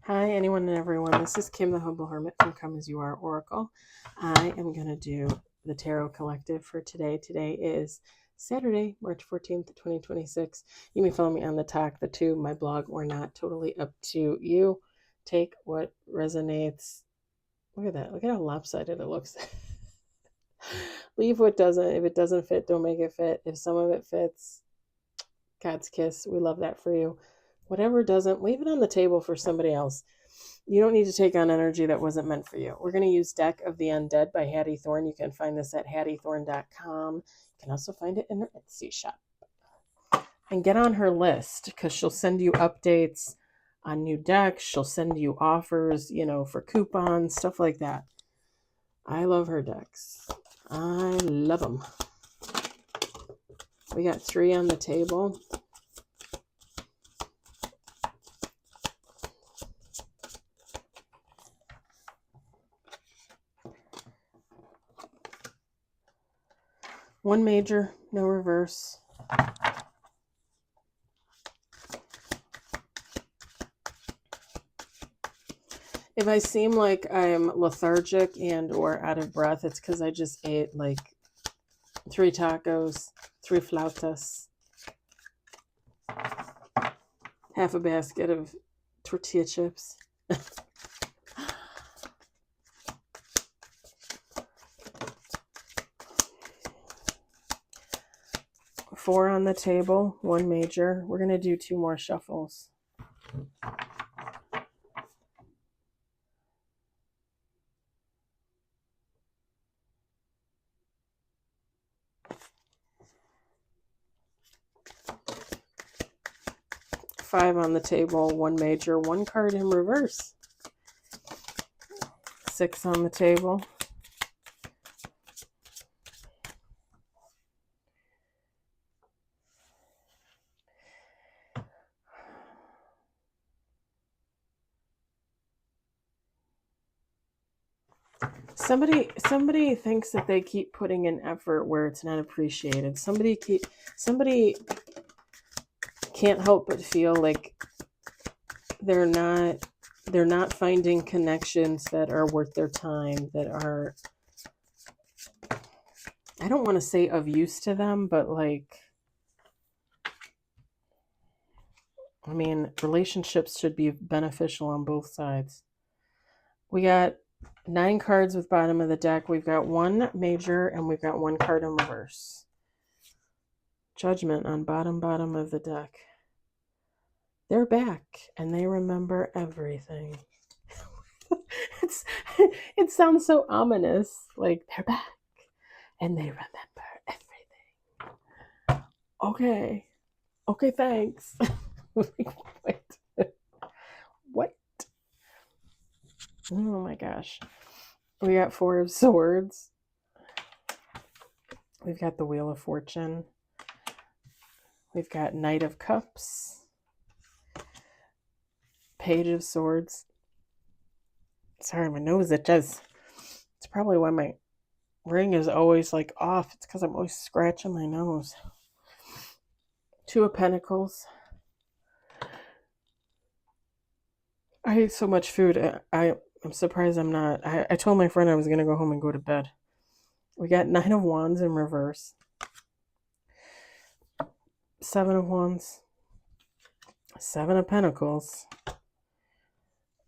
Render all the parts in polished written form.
Hi, anyone and everyone. This is Kim, the Humble Hermit from Come As You Are Oracle. I am going to do the Tarot Collective for today. Today is Saturday, March 14th, 2026. You may follow me on the talk, the two, my blog, or not. Totally up to you. Take what resonates. Look at that. Look at how lopsided it looks. Leave what doesn't. If it doesn't fit, don't make it fit. If some of it fits, God's kiss. We love that for you. Whatever doesn't, leave it on the table for somebody else. You don't need to take on energy that wasn't meant for you. We're going to use Deck of the Undead by Hattie Thorne. You can find this at hattiethorne.com. You can also find it in her Etsy shop. And get on her list because she'll send you updates on new decks. She'll send you offers, for coupons, stuff like that. I love her decks. I love them. We got 3 on the table. One major, no reverse. If I seem like I'm lethargic and or out of breath, it's because I just ate like 3 tacos, 3 flautas, half a basket of tortilla chips. 4 on the table, 1 major. We're going to do 2 more shuffles. Five on the table, 1 major, 1 card in reverse. 6 on the table. Somebody thinks that they keep putting in effort where it's not appreciated. Somebody can't help but feel like they're not finding connections that are worth their time, that are, I don't want to say of use to them, but relationships should be beneficial on both sides. We got 9 cards with bottom of the deck. We've got 1 major and we've got 1 card in reverse. Judgment on bottom of the deck. They're back and they remember everything. It sounds so ominous. Like they're back and they remember everything. Okay, thanks. Wait. What? Oh my gosh. We got 4 of Swords. We've got the Wheel of Fortune. We've got Knight of Cups. Page of Swords. Sorry, my nose itches. It's probably why my ring is always off. It's because I'm always scratching my nose. 2 of Pentacles. I ate so much food. I'm surprised I'm not. I told my friend I was going to go home and go to bed. We got 9 of Wands in reverse. 7 of Wands. 7 of Pentacles.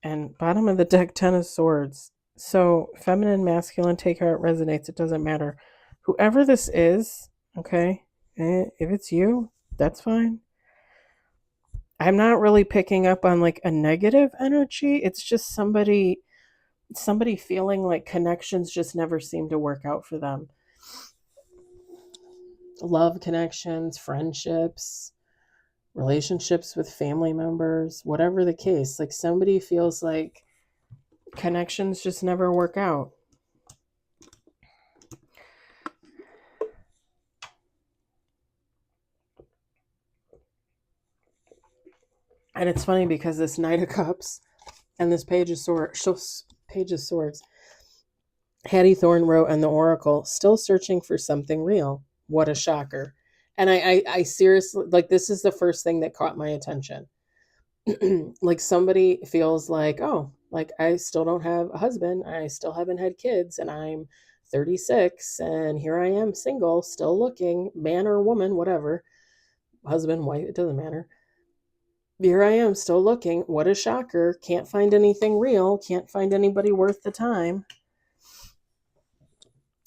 And bottom of the deck, 10 of Swords. So feminine, masculine, take how it resonates. It doesn't matter. Whoever this is, okay, if it's you, that's fine. I'm not really picking up on a negative energy. It's just somebody feeling like connections just never seem to work out for them. Love connections, friendships, relationships with family members, whatever the case. Somebody feels like connections just never work out. And it's funny because this Knight of Cups and this Page of Swords, Hattie Thorne wrote in the Oracle, still searching for something real. What a shocker. And I seriously, this is the first thing that caught my attention. like somebody feels like, oh, like I still don't have a husband, I still haven't had kids, and I'm 36, and here I am single, still looking, man or woman, whatever, husband, wife, it doesn't matter. Here I am still looking. What a shocker. Can't find anything real, can't find anybody worth the time.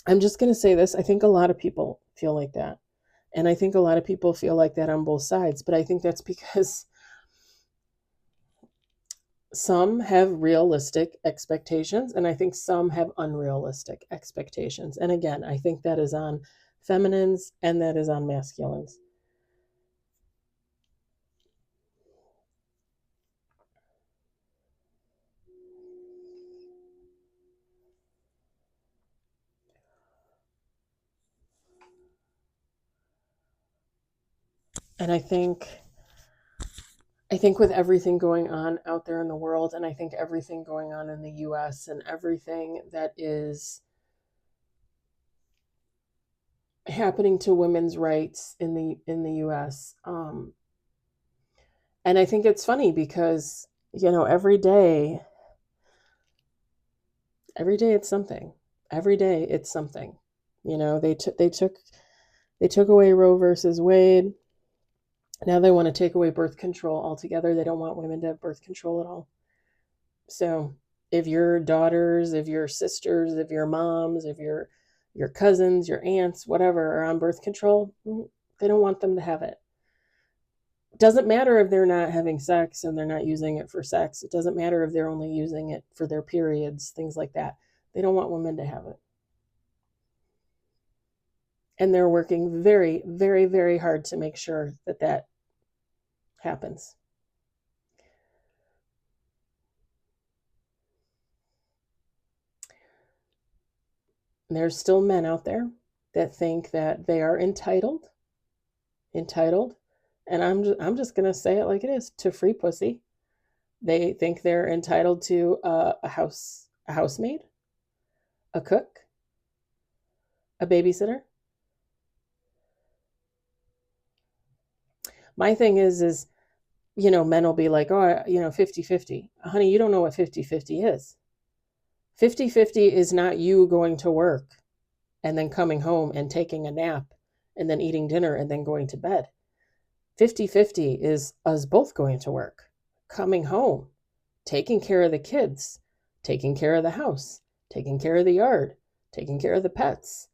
I'm just going to say this. I think a lot of people feel like that. And I think a lot of people feel like that on both sides. But I think that's because some have realistic expectations, and I think some have unrealistic expectations. And again, I think that is on feminines and that is on masculines. And I think with everything going on out there in the world, and I think everything going on in the US and everything that is happening to women's rights in the US, and I think it's funny because every day it's something. Every day it's something. They took away Roe versus Wade. Now they want to take away birth control altogether. They don't want women to have birth control at all. So if your daughters, if your sisters, if your moms, if your cousins, your aunts, whatever, are on birth control, they don't want them to have it. It doesn't matter if they're not having sex and they're not using it for sex. It doesn't matter if they're only using it for their periods, things like that. They don't want women to have it. And they're working very, very, very hard to make sure that that happens. And there's still men out there that think that they are entitled, and I'm just gonna say it like it is, to free pussy. They think they're entitled to a housemaid, a cook, a babysitter. My thing is men will be like, oh, 50-50. Honey, you don't know what 50-50 is. 50-50 is not you going to work and then coming home and taking a nap and then eating dinner and then going to bed. 50-50 is us both going to work, coming home, taking care of the kids, taking care of the house, taking care of the yard, taking care of the pets,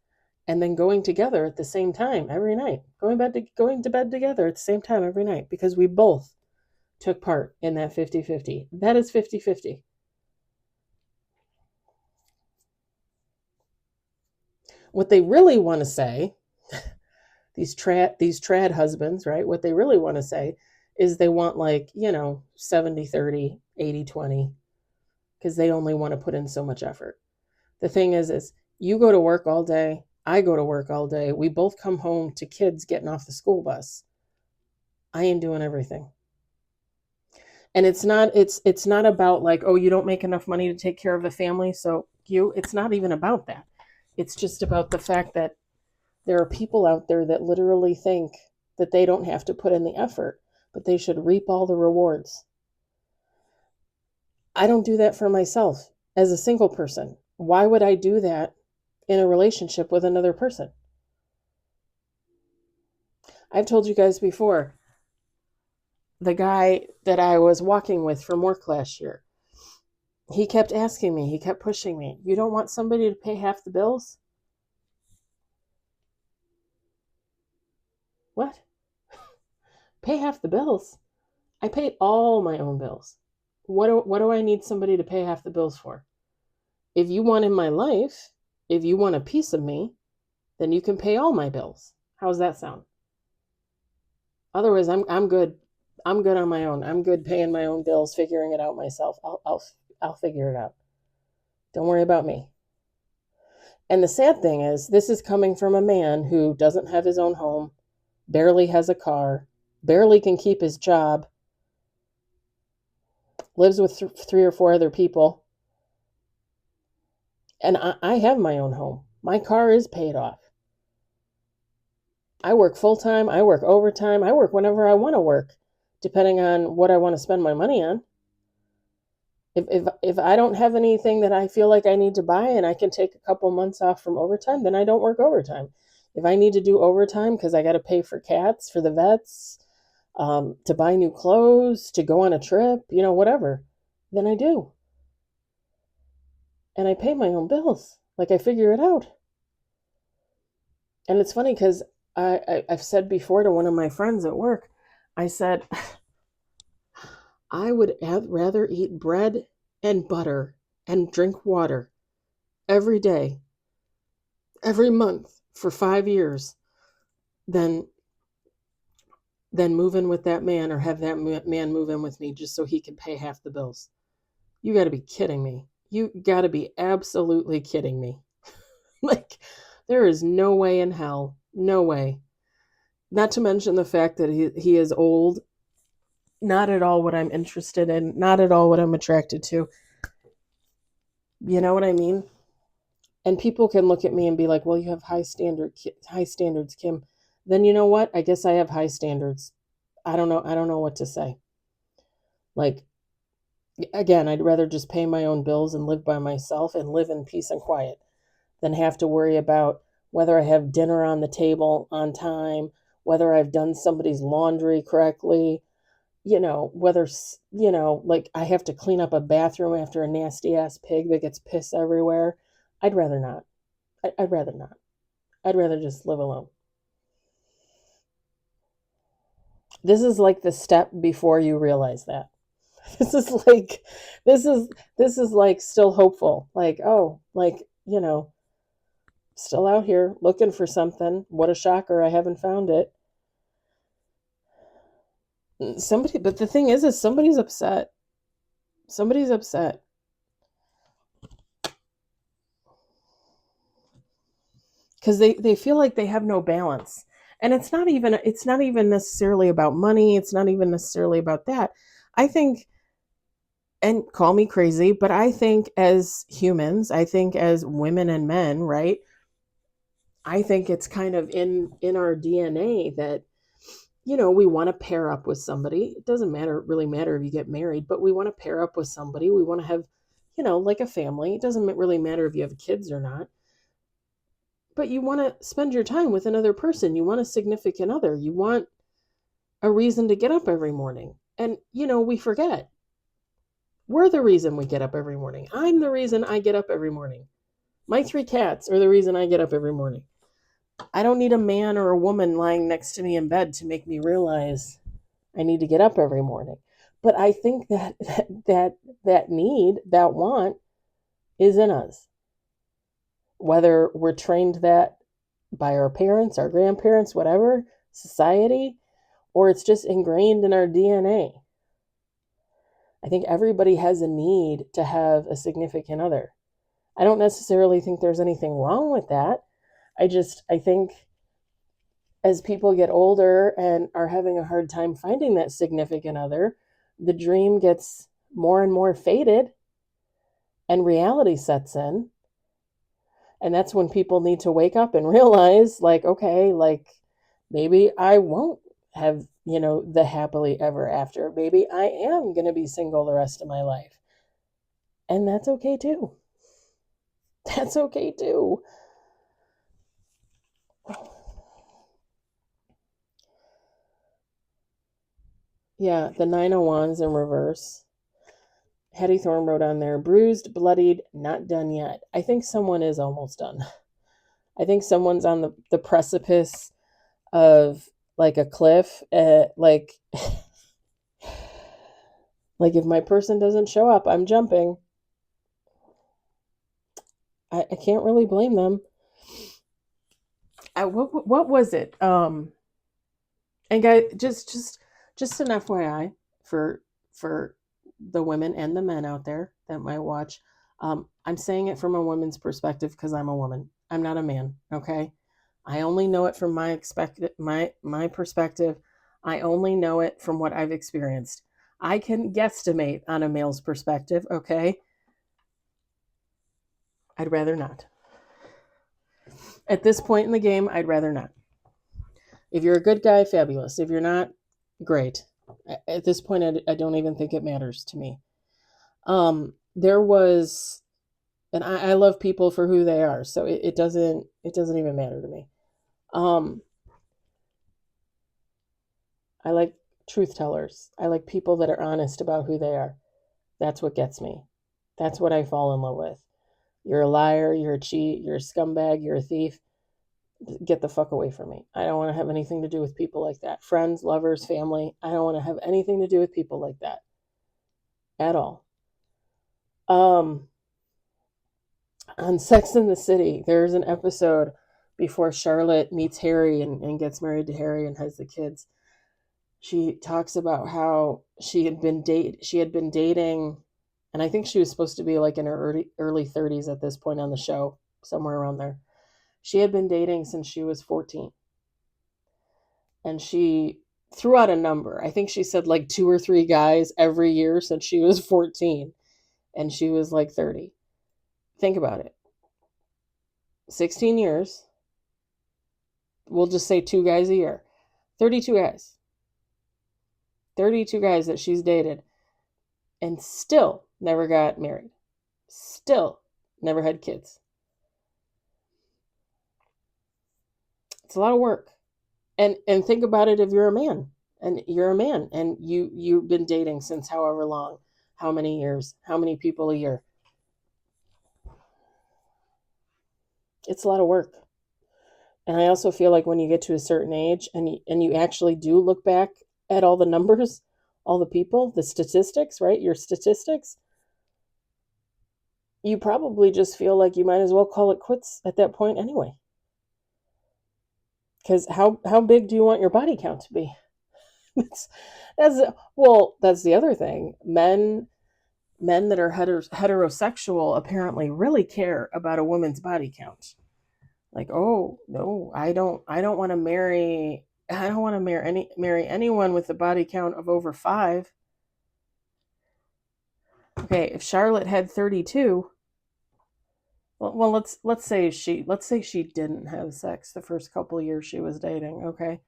and then going together at the same time every night, going to bed together at the same time every night, because we both took part in that 50-50. That is 50-50. What they really want to say, these trad husbands, right? What they really want to say is they want 70-30, 80-20, because they only want to put in so much effort. The thing is you go to work all day, I go to work all day, we both come home to kids getting off the school bus. I ain't doing everything. And it's not about like, oh, you don't make enough money to take care of a family, so it's not even about that. It's just about the fact that there are people out there that literally think that they don't have to put in the effort, but they should reap all the rewards. I don't do that for myself as a single person. Why would I do that in a relationship with another person? I've told you guys before, the guy that I was walking with from work last year, he kept asking me, he kept pushing me, you don't want somebody to pay half the bills? What? Pay half the bills? I pay all my own bills. What do I need somebody to pay half the bills for? If you want in my life, if you want a piece of me, then you can pay all my bills. How's that sound? Otherwise, I'm good. I'm good on my own. I'm good paying my own bills, figuring it out myself. I'll figure it out. Don't worry about me. And the sad thing is, this is coming from a man who doesn't have his own home, barely has a car, barely can keep his job, lives with three or four other people. And I have my own home. My car is paid off. I work full time. I work overtime. I work whenever I want to work depending on what I want to spend my money on. If I don't have anything that I feel like I need to buy and I can take a couple months off from overtime, then I don't work overtime. If I need to do overtime because I got to pay for cats, for the vets, to buy new clothes, to go on a trip, whatever, then I do. And I pay my own bills. Like, I figure it out. And it's funny because I've said before to one of my friends at work, I said, I would rather eat bread and butter and drink water every day, every month for 5 years than move in with that man or have that man move in with me just so he can pay half the bills. You got to be kidding me. You got to be absolutely kidding me. Like, there is no way in hell. No way. Not to mention the fact that he is old. Not at all what I'm interested in. Not at all what I'm attracted to. You know what I mean? And people can look at me and be like, well, you have high standards, Kim. Then you know what? I guess I have high standards. I don't know what to say. Like, again, I'd rather just pay my own bills and live by myself and live in peace and quiet than have to worry about whether I have dinner on the table on time, whether I've done somebody's laundry correctly, whether, like I have to clean up a bathroom after a nasty ass pig that gets piss everywhere. I'd rather not. I'd rather not. I'd rather just live alone. This is like the step before you realize that. This is like, this is like still hopeful. Like, oh, like, still out here looking for something. What a shocker. I haven't found it. But the thing is somebody's upset. Somebody's upset. Because they feel like they have no balance. And it's not even necessarily about money. It's not even necessarily about that. I think, and call me crazy, but I think as humans, I think as women and men, right? I think it's kind of in our DNA that, we want to pair up with somebody. It doesn't really matter if you get married, but we want to pair up with somebody. We want to have, like a family. It doesn't really matter if you have kids or not. But you want to spend your time with another person. You want a significant other. You want a reason to get up every morning. And, we forget. We're the reason we get up every morning. I'm the reason I get up every morning. My 3 cats are the reason I get up every morning. I don't need a man or a woman lying next to me in bed to make me realize I need to get up every morning. But I think that need, that want is in us. Whether we're trained that by our parents, our grandparents, whatever, society, or it's just ingrained in our DNA. I think everybody has a need to have a significant other. I don't necessarily think there's anything wrong with that. I think as people get older and are having a hard time finding that significant other, the dream gets more and more faded and reality sets in. And that's when people need to wake up and realize, like, okay, like maybe I won't have, the happily ever after. Maybe I am going to be single the rest of my life. And that's okay too. That's okay too. Yeah, the 9 of Wands in reverse. Hetty Thorne wrote on there, bruised, bloodied, not done yet. I think someone is almost done. I think someone's on the precipice of like a cliff. Like if my person doesn't show up, I'm jumping. I can't really blame them. What was it? And guys, just an FYI for the women and the men out there that might watch. I'm saying it from a woman's perspective because I'm a woman. I'm not a man. Okay, I only know it from my perspective. I only know it from what I've experienced. I can guesstimate on a male's perspective. Okay, I'd rather not. At this point in the game, I'd rather not. If you're a good guy, fabulous. If you're not, great. At this point, I don't even think it matters to me. There was, and I love people for who they are, so it doesn't even matter to me. Um, I like truth tellers. I like people that are honest about who they are. That's what gets me. That's what I fall in love with. You're a liar, you're a cheat, you're a scumbag, you're a thief. Get the fuck away from me. I don't want to have anything to do with people like that. Friends, lovers, family. I don't want to have anything to do with people like that at all. On Sex in the City, there's an episode before Charlotte meets Harry and gets married to Harry and has the kids. She talks about how she had been dating, and I think she was supposed to be like in her early 30s at this point on the show, somewhere around there. She had been dating since she was 14. And she threw out a number. I think she said like 2 or 3 guys every year since she was 14, and she was like 30. Think about it. 16 years. We'll just say 2 guys a year. 32 guys. 32 guys that she's dated and still never got married. Still never had kids. It's a lot of work. And think about it if you're a man. And you're a man and you've been dating since however long, how many years, how many people a year. It's a lot of work. And I also feel like when you get to a certain age and you actually do look back at all the numbers, all the people, the statistics, right? Your statistics, you probably just feel like you might as well call it quits at that point anyway. Because how big do you want your body count to be? that's that's the other thing. Men that are heterosexual apparently really care about a woman's body count. Like, oh no, I don't want to marry anyone with a body count of over 5. Okay, if Charlotte had 32, well let's say she didn't have sex the first couple of years she was dating, okay?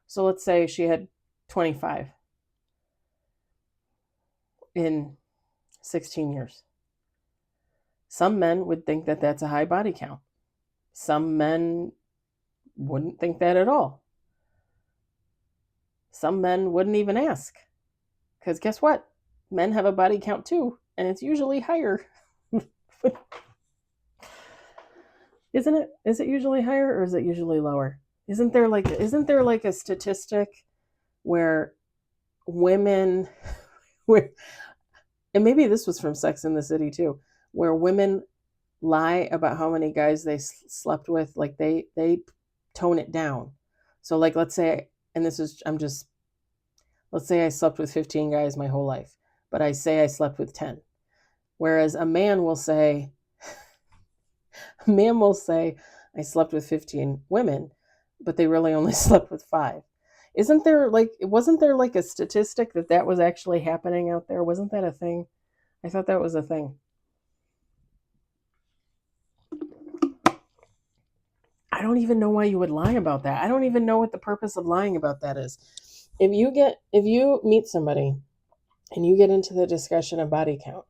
So let's say she had 25 in 16 years. Some men would think that that's a high body count. Some men wouldn't think that at all. Some men wouldn't even ask. Because guess what? Men have a body count too, and it's usually higher. Isn't it? Is it usually higher or is it usually lower? Isn't there like a statistic where women where and maybe this was from Sex in the City too, where women lie about how many guys they slept with, like they tone it down. So like let's say, and this is I'm just let's say I slept with 15 guys my whole life, but I say I slept with 10. Whereas a man will say I slept with 15 women, but they really only slept with 5. Wasn't there like a statistic that was actually happening out there? Wasn't that a thing? I thought that was a thing. I don't even know why you would lie about that. I don't even know what the purpose of lying about that is. If you meet somebody and you get into the discussion of body count,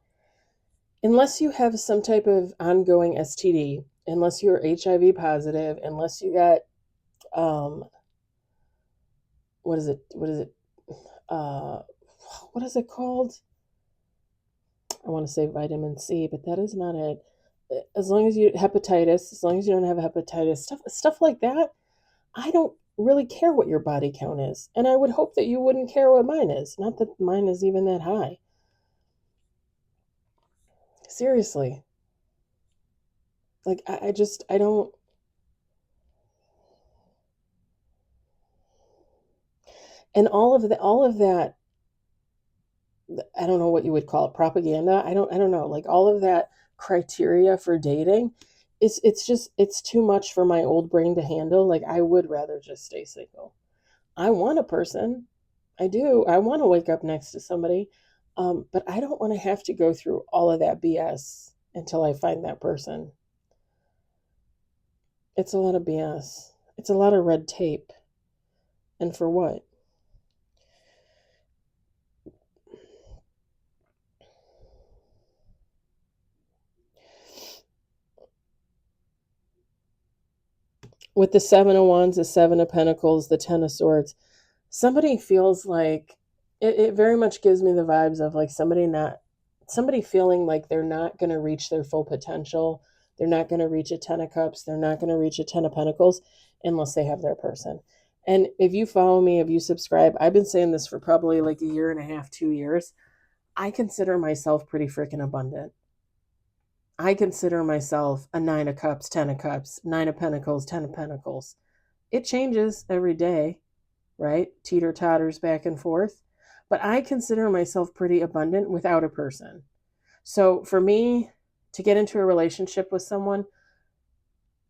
unless you have some type of ongoing STD, unless you're HIV positive, unless you got what is it? Uh, what is it called? I want to say vitamin C, but that is not it. As long as as long as you don't have hepatitis, stuff like that, I don't really care what your body count is. And I would hope that you wouldn't care what mine is. Not that mine is even that high. Seriously. Like I don't. And all of that, I don't know what you would call it, propaganda. I don't know. Like all of that criteria for dating, it's too much for my old brain to handle. Like I would rather just stay single. I want a person. I do. I want to wake up next to somebody. But I don't want to have to go through all of that BS until I find that person. It's a lot of BS. It's a lot of red tape. And for what? with the Seven of Wands, the Seven of Pentacles, the Ten of Swords, somebody feels like it very much gives me the vibes of like somebody feeling like they're not going to reach their full potential. They're not going to reach a Ten of Cups. They're not going to reach a Ten of Pentacles unless they have their person. And if you follow me, if you subscribe, I've been saying this for probably like a year and a half, 2 years. I consider myself pretty freaking abundant. I consider myself a Nine of Cups, Ten of Cups, Nine of Pentacles, Ten of Pentacles. It changes every day, right? Teeter-totters back and forth. But I consider myself pretty abundant without a person. So for me to get into a relationship with someone,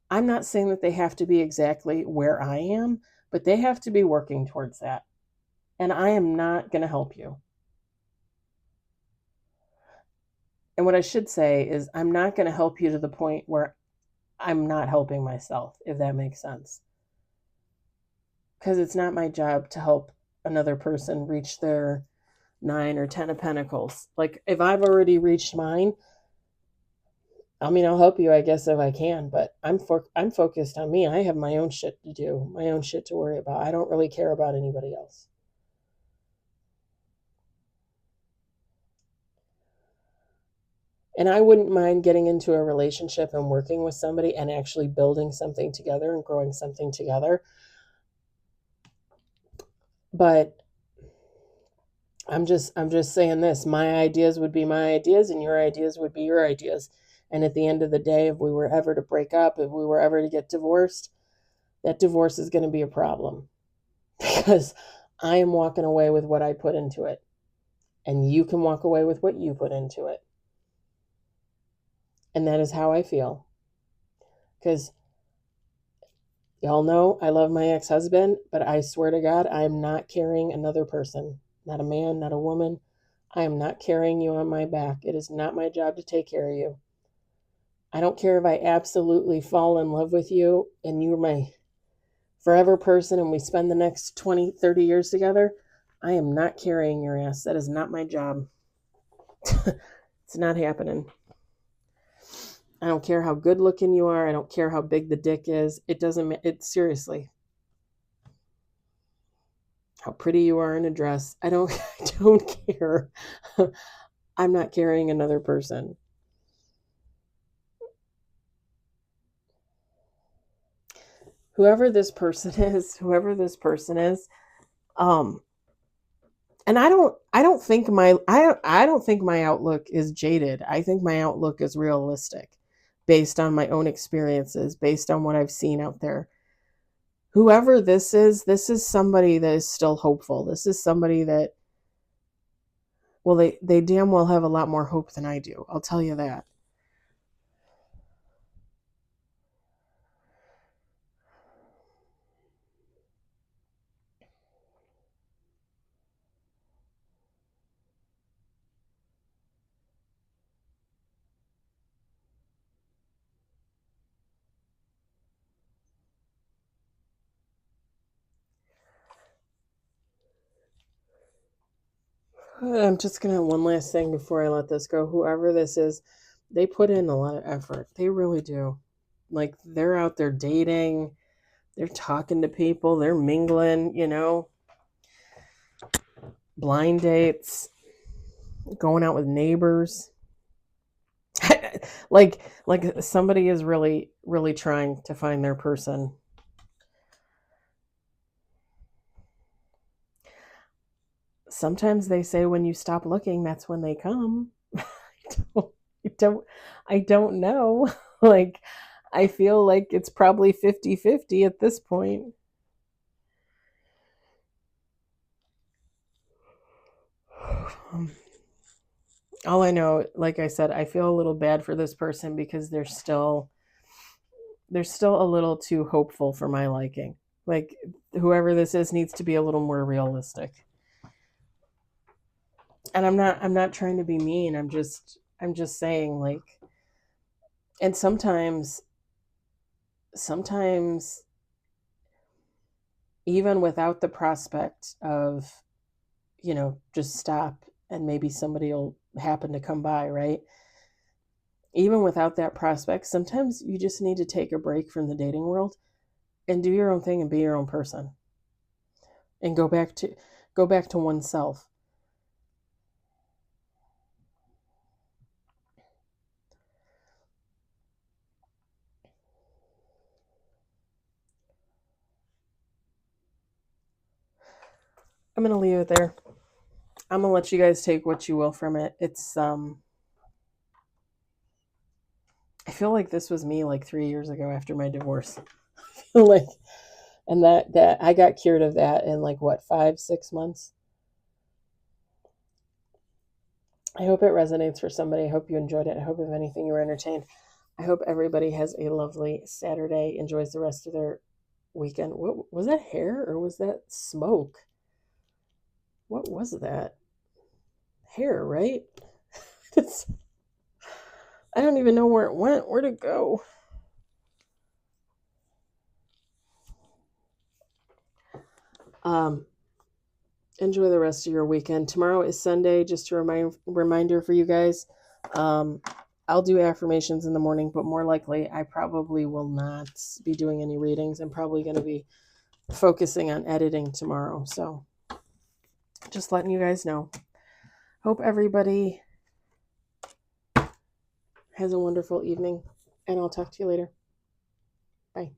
I'm not saying that they have to be exactly where I am, but they have to be working towards that. And I am not going to help you. And what I should say is I'm not going to help you to the point where I'm not helping myself, if that makes sense. Because it's not my job to help another person reach their 9 or 10 of Pentacles. Like if I've already reached mine, I mean, I'll help you, I guess, if I can, but I'm focused on me. I have my own shit to do, my own shit to worry about. I don't really care about anybody else. And I wouldn't mind getting into a relationship and working with somebody and actually building something together and growing something together. But I'm just saying this. My ideas would be my ideas and your ideas would be your ideas. And at the end of the day, if we were ever to break up, if we were ever to get divorced, that divorce is going to be a problem because I am walking away with what I put into it. And you can walk away with what you put into it. And that is how I feel. Because y'all know I love my ex-husband, but I swear to God, I am not carrying another person. Not a man, not a woman. I am not carrying you on my back. It is not my job to take care of you. I don't care if I absolutely fall in love with you and you're my forever person and we spend the next 20, 30 years together. I am not carrying your ass. That is not my job. It's not happening. I don't care how good looking you are. I don't care how big the dick is. Seriously. How pretty you are in a dress. I don't care. I'm not carrying another person. Whoever this person is, and I don't think my outlook is jaded. I think my outlook is realistic based on my own experiences, based on what I've seen out there. Whoever this is somebody that is still hopeful. This is somebody that, well, they damn well have a lot more hope than I do. I'll tell you that. I'm just going to, one last thing before I let this go. Whoever this is, they put in a lot of effort. They really do. Like, they're out there dating, they're talking to people, they're mingling, blind dates, going out with neighbors. like somebody is really, really trying to find their person. Sometimes they say when you stop looking, that's when they come. I don't know. Like, I feel like it's probably 50-50 at this point. All I know, like I said, I feel a little bad for this person because they're still a little too hopeful for my liking. Like, whoever this is needs to be a little more realistic. And I'm not trying to be mean. I'm just saying, like, and sometimes even without the prospect of, just stop and maybe somebody will happen to come by, right? Even without that prospect, sometimes you just need to take a break from the dating world and do your own thing and be your own person and go back to oneself. I'm going to leave it there. I'm going to let you guys take what you will from it. It's I feel like this was me like 3 years ago after my divorce. I feel like, and that I got cured of that in like what, 5-6 months. I hope it resonates for somebody. I hope you enjoyed it. I hope if anything you were entertained. I hope everybody has a lovely Saturday, enjoys the rest of their weekend. What was that, hair or was that smoke? What was that? Hair, right? I don't even know where it went. Where'd it go? Enjoy the rest of your weekend. Tomorrow is Sunday, just a reminder for you guys. I'll do affirmations in the morning, but more likely I probably will not be doing any readings. I'm probably going to be focusing on editing tomorrow. So just letting you guys know. Hope everybody has a wonderful evening, and I'll talk to you later. Bye.